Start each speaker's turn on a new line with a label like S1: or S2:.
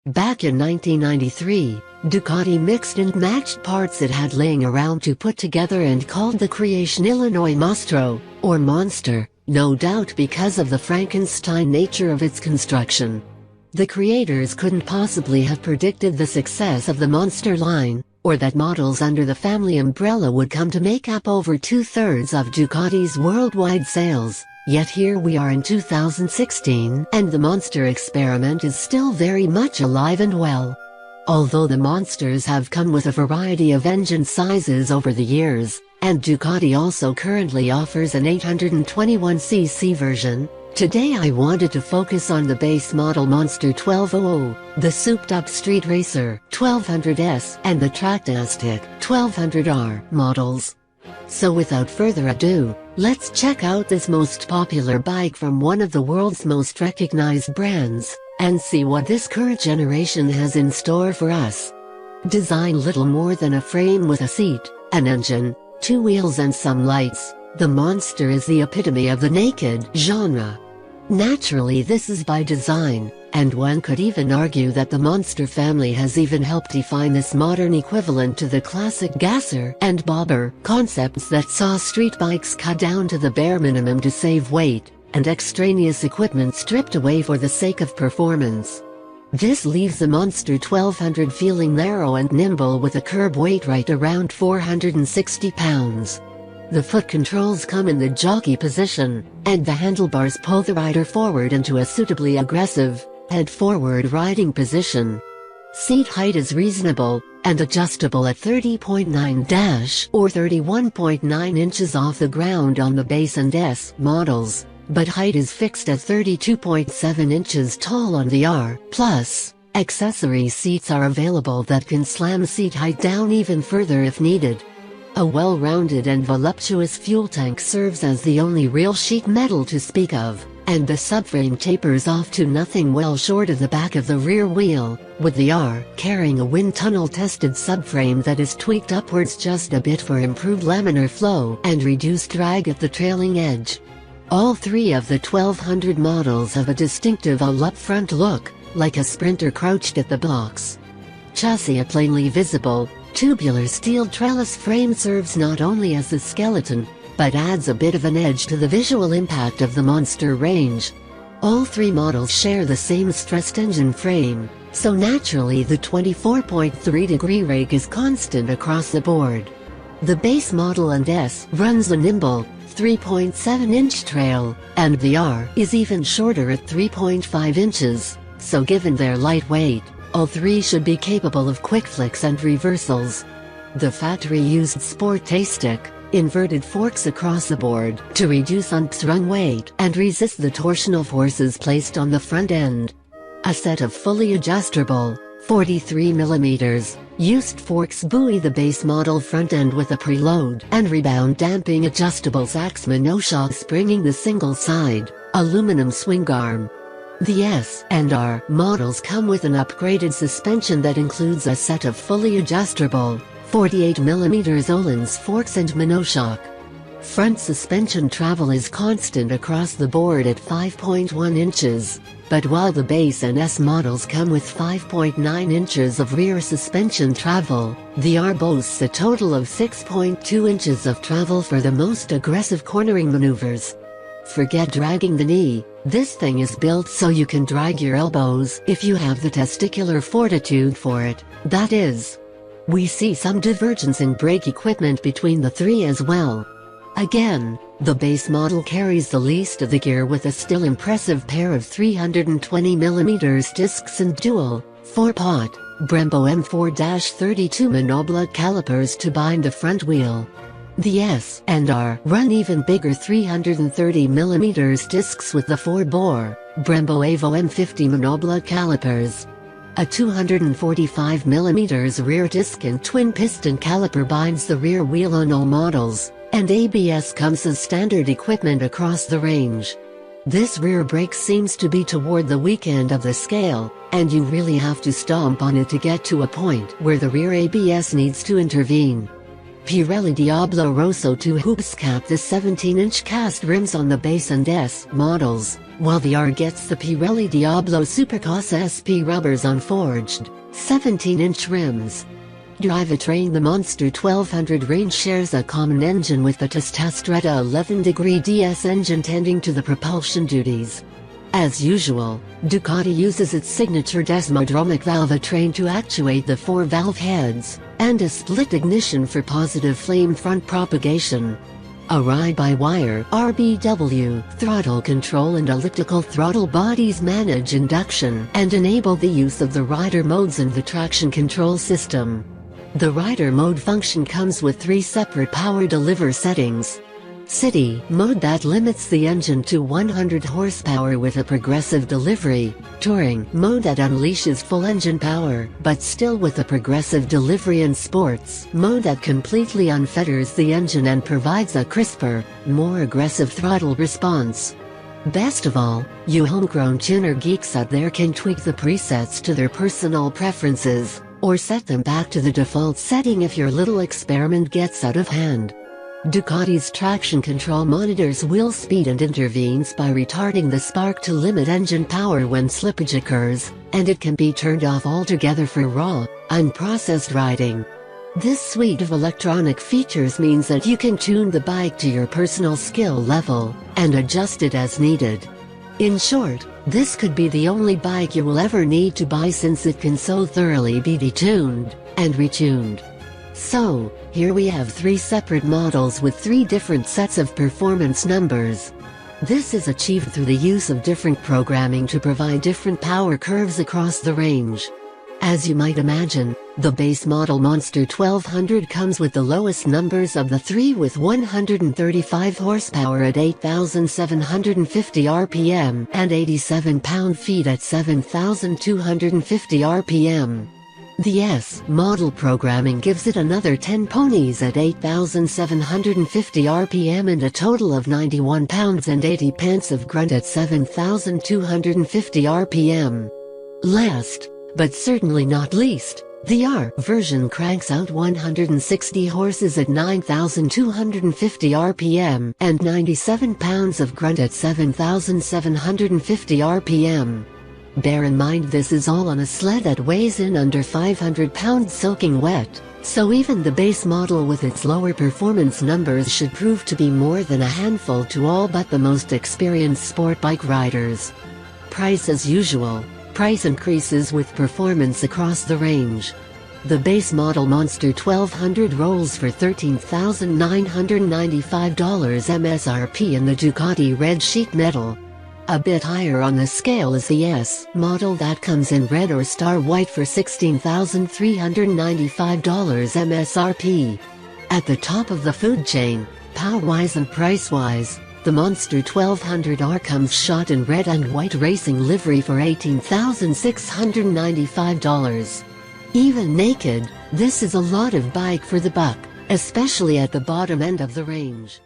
S1: Back in 1993, Ducati mixed and matched parts it had laying around to put together and called the creation Illinois Mostro, or Monster, no doubt because of the Frankenstein nature of its construction. The creators couldn't possibly have predicted the success of the Monster line, or that models under the family umbrella would come to make up over 2/3 of Ducati's worldwide sales. Yet here we are in 2016 and the Monster experiment is still very much alive and well. Although the Monsters have come with a variety of engine sizes over the years, and Ducati also currently offers an 821cc version, today I wanted to focus on the base model Monster 1200, the souped-up street racer 1200S and the tracktastic 1200R models. So without further ado, let's check out this most popular bike from one of the world's most recognized brands, and see what this current generation has in store for us. Designed little more than a frame with a seat, an engine, 2 wheels and some lights, the Monster is the epitome of the naked genre. Naturally this is by design, and one could even argue that the Monster family has even helped define this modern equivalent to the classic gasser and bobber concepts that saw street bikes cut down to the bare minimum to save weight, and extraneous equipment stripped away for the sake of performance. This leaves the Monster 1200 feeling narrow and nimble with a curb weight right around 460 pounds. The foot controls come in the jockey position, and the handlebars pull the rider forward into a suitably aggressive, head-forward riding position. Seat height is reasonable, and adjustable at 30.9 or 31.9 inches off the ground on the base and S models, but height is fixed at 32.7 inches tall on the R+. Accessory seats are available that can slam seat height down even further if needed. A well-rounded and voluptuous fuel tank serves as the only real sheet metal to speak of, and the subframe tapers off to nothing well short of the back of the rear wheel, with the R carrying a wind tunnel-tested subframe that is tweaked upwards just a bit for improved laminar flow and reduced drag at the trailing edge. All 3 of the 1200 models have a distinctive all-up front look, like a sprinter crouched at the blocks. Chassis plainly visible, tubular steel trellis frame serves not only as the skeleton, but adds a bit of an edge to the visual impact of the Monster range. All 3 models share the same stressed engine frame, so naturally the 24.3-degree rake is constant across the board. The base model and S runs a nimble, 3.7-inch trail, and the R is even shorter at 3.5 inches, so given their light weight, all 3 should be capable of quick flicks and reversals. The factory-used Sportastic inverted forks across the board to reduce unsprung weight and resist the torsional forces placed on the front end. A set of fully adjustable, 43mm, used forks buoy the base model front end with a preload and rebound damping adjustable Sachs monoshock springing the single side, aluminum swing arm. The S and R models come with an upgraded suspension that includes a set of fully adjustable, 48mm Öhlins forks and monoshock. Front suspension travel is constant across the board at 5.1 inches, but while the base and S models come with 5.9 inches of rear suspension travel, the R boasts a total of 6.2 inches of travel for the most aggressive cornering maneuvers. Forget dragging the knee, this thing is built so you can drag your elbows if you have the testicular fortitude for it, that is. We see some divergence in brake equipment between the 3 as well. Again, the base model carries the least of the gear with a still impressive pair of 320mm discs and dual, 4-pot, Brembo M4-32 monoblock calipers to bind the front wheel. The S and R run even bigger 330mm discs with the 4-bore, Brembo Evo M50 monoblock calipers. A 245mm rear disc and twin-piston caliper binds the rear wheel on all models, and ABS comes as standard equipment across the range. This rear brake seems to be toward the weak end of the scale, and you really have to stomp on it to get to a point where the rear ABS needs to intervene. Pirelli Diablo Rosso 2 hoops cap the 17-inch cast rims on the base and S models, while the R gets the Pirelli Diablo Supercross SP rubbers on forged 17-inch rims. Drivetrain: the Monster 1200 range shares a common engine with the Testastretta 11-degree DS engine tending to the propulsion duties. As usual, Ducati uses its signature desmodromic valvetrain to actuate the 4 valve heads, and a split ignition for positive flame front propagation. A ride-by-wire (RBW) throttle control and elliptical throttle bodies manage induction and enable the use of the rider modes and the traction control system. The rider mode function comes with 3 separate power deliver settings. City mode that limits the engine to 100 horsepower with a progressive delivery, touring mode that unleashes full engine power but still with a progressive delivery, and sports mode that completely unfetters the engine and provides a crisper, more aggressive throttle response. Best of all, you homegrown tuner geeks out there can tweak the presets to their personal preferences, or set them back to the default setting if your little experiment gets out of hand. Ducati's traction control monitors wheel speed and intervenes by retarding the spark to limit engine power when slippage occurs, and it can be turned off altogether for raw, unprocessed riding. This suite of electronic features means that you can tune the bike to your personal skill level, and adjust it as needed. In short, this could be the only bike you will ever need to buy, since it can so thoroughly be detuned and retuned. So, here we have 3 separate models with 3 different sets of performance numbers. This is achieved through the use of different programming to provide different power curves across the range. As you might imagine, the base model Monster 1200 comes with the lowest numbers of the 3, with 135 horsepower at 8,750 rpm and 87 pound-feet at 7,250 rpm. The S model programming gives it another 10 ponies at 8,750 rpm and a total of 91 pounds and 80 pence of grunt at 7,250 rpm. Last, but certainly not least, the R version cranks out 160 horses at 9,250 rpm and 97 pounds of grunt at 7,750 rpm. Bear in mind this is all on a sled that weighs in under 500 pounds soaking wet, so even the base model with its lower performance numbers should prove to be more than a handful to all but the most experienced sport bike riders. Price as usual, price increases with performance across the range. The base model Monster 1200 rolls for $13,995 MSRP in the Ducati red sheet metal. A bit higher on the scale is the S model that comes in red or star white for $16,395 MSRP. At the top of the food chain, power-wise and price-wise, the Monster 1200R comes shot in red and white racing livery for $18,695. Even naked, this is a lot of bike for the buck, especially at the bottom end of the range.